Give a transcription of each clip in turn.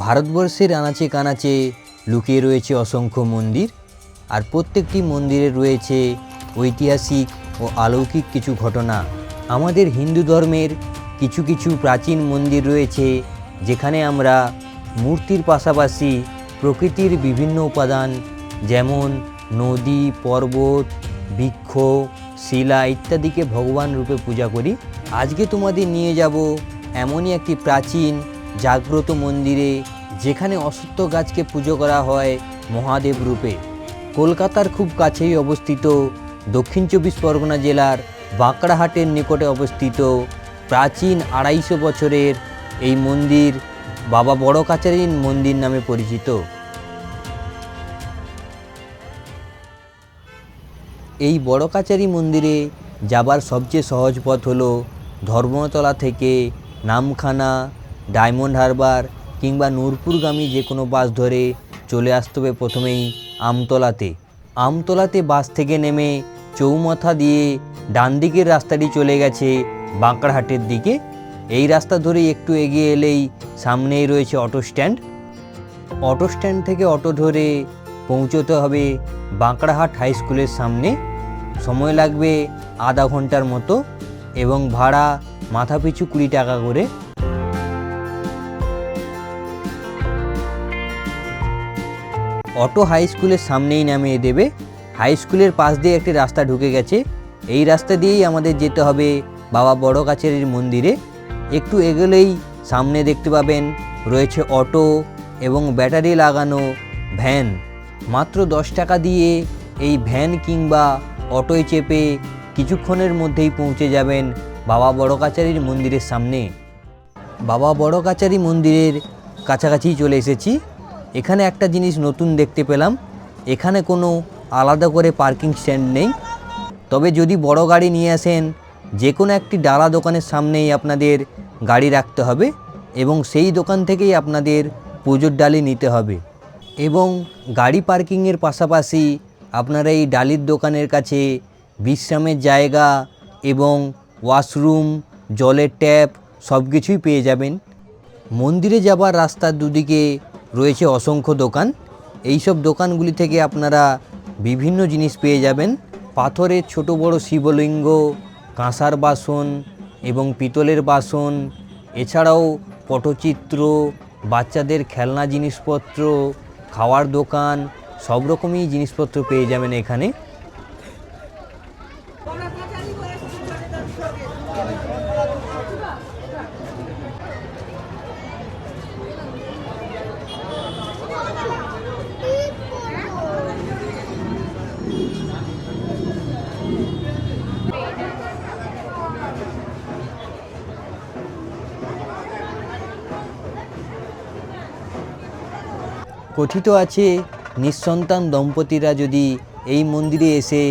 ভারতবর্ষের আনাচে কানাচে লুকিয়ে রয়েছে অসংখ্য মন্দির, আর প্রত্যেকটি মন্দিরে রয়েছে ঐতিহাসিক ও অলৌকিক কিছু ঘটনা। আমাদের হিন্দু ধর্মের কিছু কিছু প্রাচীন মন্দির রয়েছে যেখানে আমরা মূর্তির পাশাপাশি প্রকৃতির বিভিন্ন উপাদান যেমন নদী, পর্বত, বৃক্ষ, শিলা ইত্যাদিকে ভগবান রূপে পূজা করি। আজকে তোমাদের নিয়ে যাব এমনই একটি প্রাচীন জাগ্রত মন্দিরে যেখানে অশ্বত্থ গাছকে পুজো করা হয় মহাদেব রূপে। কলকাতার খুব কাছেই অবস্থিত দক্ষিণ 24 পরগনা জেলার বাঁকড়াহাটের নিকটে অবস্থিত প্রাচীন 250 বছরের এই মন্দির বাবা বড় কাচারীর মন্দির নামে পরিচিত। এই বড় কাচারী মন্দিরে যাবার সবচেয়ে সহজ পথ হলো ধর্মতলা থেকে নামখানা, ডায়মন্ড হারবার কিংবা নূরপুরগামী যে কোনো বাস ধরে চলে আসতে হবে প্রথমেই আমতলাতে বাস থেকে নেমে চৌমাথা দিয়ে ডান দিকের রাস্তাটি চলে গেছে বাঁকড়াহাটের দিকে। এই রাস্তা ধরে একটু এগিয়ে এলেই সামনেই রয়েছে অটো স্ট্যান্ড। অটো স্ট্যান্ড থেকে অটো ধরে পৌঁছতে হবে বাঁকড়াহাট হাই স্কুলের সামনে। সময় লাগবে আধা ঘন্টার মতো এবং ভাড়া মাথাপিছু 20 টাকা করে। অটো হাই স্কুলের সামনেই নামিয়ে দেবে। হাই স্কুলের পাশ দিয়ে একটি রাস্তা ঢুকে গেছে, এই রাস্তা দিয়েই আমাদের যেতে হবে বাবা বড় কাচারীর মন্দিরে। একটু এগোলেই সামনে দেখতে পাবেন রয়েছে অটো এবং ব্যাটারি লাগানো ভ্যান। মাত্র 10 টাকা দিয়ে এই ভ্যান কিংবা অটোয় চেপে কিছুক্ষণের মধ্যেই পৌঁছে যাবেন বাবা বড় কাচারীর মন্দিরের সামনে। বাবা বড় কাচারী মন্দিরের কাছাকাছি চলে এসেছি। এখানে একটা জিনিস নতুন দেখতে পেলাম, এখানে কোনো আলাদা করে পার্কিং স্ট্যান্ড নেই। তবে যদি বড় গাড়ি নিয়ে আসেন যে কোনো একটি ডালা দোকানের সামনেই আপনাদের গাড়ি রাখতে হবে এবং সেই দোকান থেকেই আপনাদের পুজোর ডালি নিতে হবে। এবং গাড়ি পার্কিংয়ের পাশাপাশি আপনারা এই ডালির দোকানের কাছে বিশ্রামের জায়গা এবং ওয়াশরুম, জলের ট্যাপ সব কিছুই পেয়ে যাবেন। মন্দিরে যাবার রাস্তার দুদিকে রয়েছে অসংখ্য দোকান। এই সব দোকানগুলি থেকে আপনারা বিভিন্ন জিনিস পেয়ে যাবেন। পাথরের ছোট বড় শিবলিঙ্গ, কাঁসার বাসন এবং পিতলের বাসন, এছাড়াও পটচিত্র, বাচ্চাদের খেলনা জিনিসপত্র, খাওয়ার দোকান, সব রকমই জিনিসপত্র পেয়ে যাবেন এখানে। কথিত আছে নিঃসন্তান দম্পতিরা যদি এই মন্দিরে এসে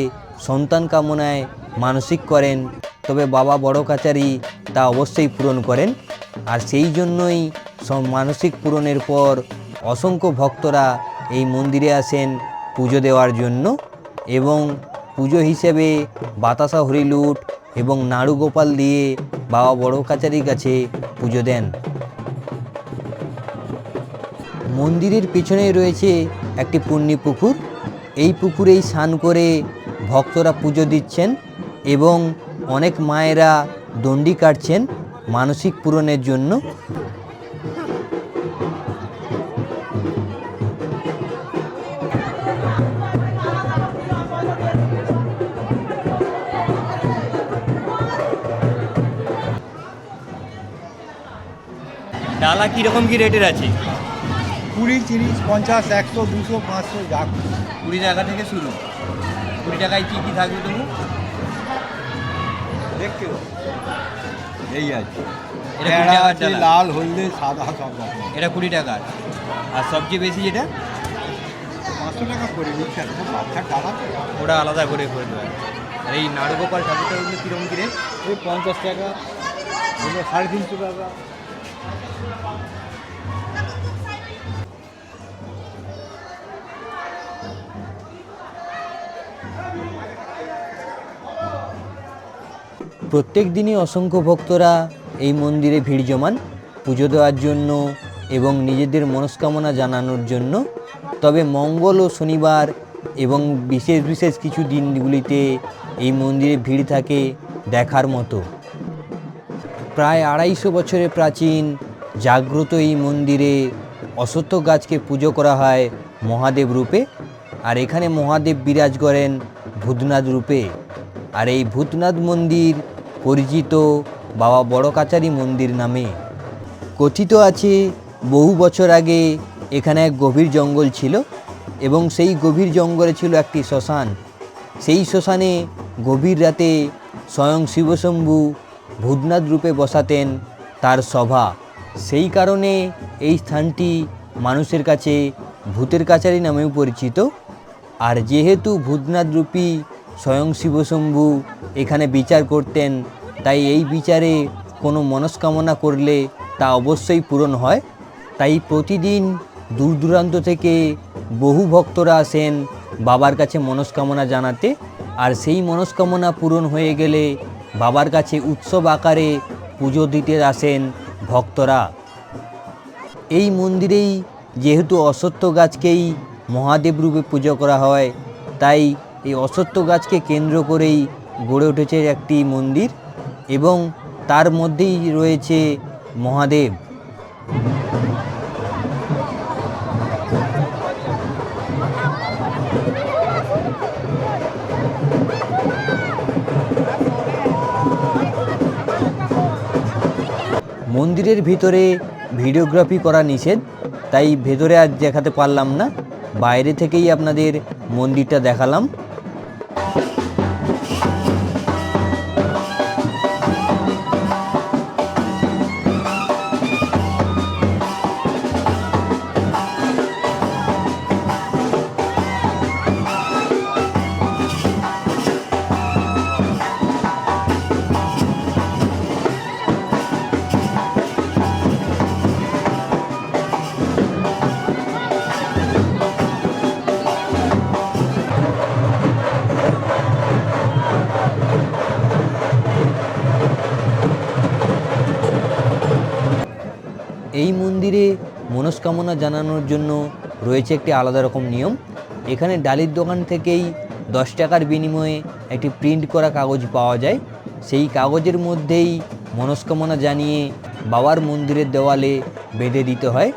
সন্তান কামনায় মানসিক করেন তবে বাবা বড় কাচারী তা অবশ্যই পূরণ করেন। আর সেই জন্যই সব মানসিক পূরণের পর অসংখ্য ভক্তরা এই মন্দিরে আসেন পুজো দেওয়ার জন্য এবং পুজো হিসেবে বাতাসা হরিলুট এবং নাড়ু গোপাল দিয়ে বাবা বড় কাচারীর কাছে পুজো দেন। মন্দিরের পেছনেই রয়েছে একটি পুণ্যি পুকুর। এই পুকুরেই স্নান করে ভক্তরা পুজো দিচ্ছেন এবং অনেক মায়েরা দণ্ডি কাটছেন মানসিক পূরণের জন্য। ডালা কীরকম কী রেটের আছে? 20, 30, 50, 100, 200, 500 যা 20 টাকা থেকে শুরু। 20 টাকায় কী কী থাকবে তবু? দেখতে এই আছে, এটা 20 টাকার আছে, ডালা। লাল, হলদে, সাদা সব রকম। এটা 20 টাকার। আর সবচেয়ে বেশি যেটা 500 টাকা করে নিচ্ছে, খুব বাচ্চা টাকা তো। ওটা আলাদা করে করে দেয়। আর এই নাড়ুগোপাল ঠাকুরটা ওগুলো কীরকম কী রেট? ওই 50 টাকা, ওগুলো 350 টাকা। প্রত্যেক দিনই অসংখ্য ভক্তরা এই মন্দিরে ভিড় জমান পুজো দেওয়ার জন্য এবং নিজেদের মনস্কামনা জানানোর জন্য। তবে মঙ্গল ও শনিবার এবং বিশেষ বিশেষ কিছু দিনগুলিতে এই মন্দিরে ভিড় থাকে দেখার মতো। প্রায় 250 বছরের প্রাচীন জাগ্রত এই মন্দিরে অশ্বত্থ গাছকে পুজো করা হয় মহাদেব রূপে, আর এখানে মহাদেব বিরাজ করেন ভূতনাথ রূপে। আর এই ভূতনাথ মন্দির পরিচিত বাবা বড় কাচারি মন্দির নামে। কথিত আছে বহু বছর আগে এখানে এক গভীর জঙ্গল ছিল এবং সেই গভীর জঙ্গলে ছিল একটি শ্মশান। সেই শ্মশানে গভীর রাতে স্বয়ং শিবশম্ভু ভূতনাথ রূপে বসাতেন তার সভা। সেই কারণে এই স্থানটি মানুষের কাছে ভূতের কাচারি নামেও পরিচিত। আর যেহেতু ভূতনাথ রূপী স্বয়ং শিবশম্ভু এখানে বিচার করতেন, তাই এই বিচারে কোনো মনস্কামনা করলে তা অবশ্যই পূরণ হয়। তাই প্রতিদিন দূর দূরান্ত থেকে বহু ভক্তরা আসেন বাবার কাছে মনস্কামনা জানাতে। আর সেই মনস্কামনা পূরণ হয়ে গেলে বাবার কাছে উৎসব আকারে পুজো দিতে আসেন ভক্তরা। এই মন্দিরেই যেহেতু অশ্বত্থ গাছকেই মহাদেব রূপে পুজো করা হয়, তাই এই অশ্বত্থ গাছকে কেন্দ্র করেই গড়ে উঠেছে একটি মন্দির এবং তার মধ্যেই রয়েছে মহাদেব। মন্দিরের ভিতরে ভিডিওগ্রাফি করা নিষেধ, তাই ভেতরে আর দেখাতে পারলাম না, বাইরে থেকেই আপনাদের মন্দিরটা দেখালাম। এই মন্দিরে মনস্কামনা জানানোর জন্য রয়েছে একটি আলাদা রকম নিয়ম। এখানে ডালির দোকান থেকেই 10 টাকার বিনিময়ে একটি প্রিন্ট করা কাগজ পাওয়া যায়। সেই কাগজের মধ্যেই মনস্কামনা জানিয়ে বাবার মন্দিরের দেওয়ালে বেঁধে দিতে হয়।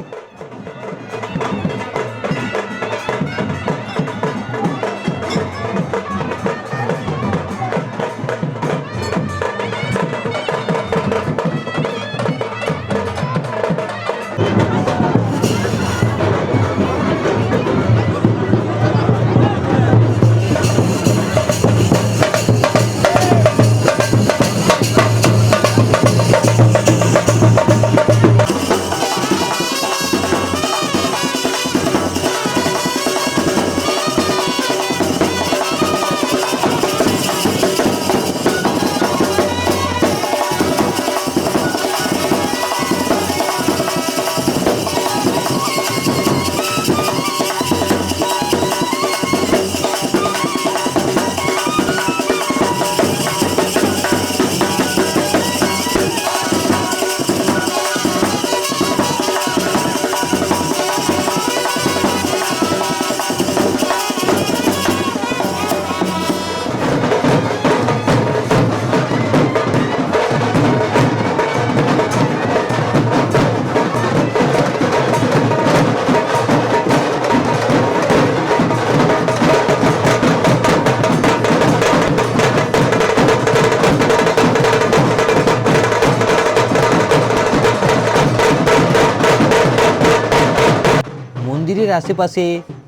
মন্দিরের আশেপাশে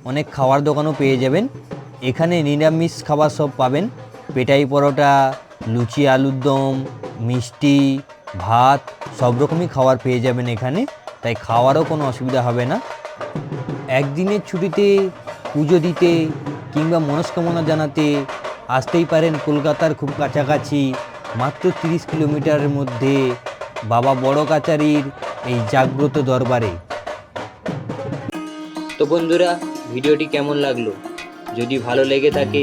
অনেক খাওয়ার দোকানও পেয়ে যাবেন। এখানে নিরামিষ খাবার সব পাবেন, পেটাই পরোটা, লুচি আলুর দম, মিষ্টি, ভাত, সব রকমই খাবার পেয়ে যাবেন এখানে, তাই খাওয়ারও কোনো অসুবিধা হবে না। একদিনের ছুটিতে পুজো দিতে কিংবা মনস্কামনা জানাতে আসতেই পারেন কলকাতার খুব কাছাকাছি মাত্র 30 কিলোমিটারের মধ্যে বাবা বড় কাচারির এই জাগ্রত দরবারে। তো বন্ধুরা, ভিডিওটি কেমন লাগলো? যদি ভালো লেগে থাকে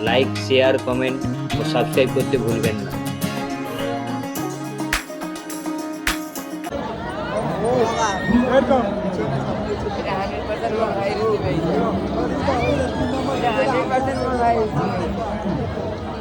লাইক, শেয়ার, কমেন্ট ও সাবস্ক্রাইব করতে ভুলবেন না। 100% ভাই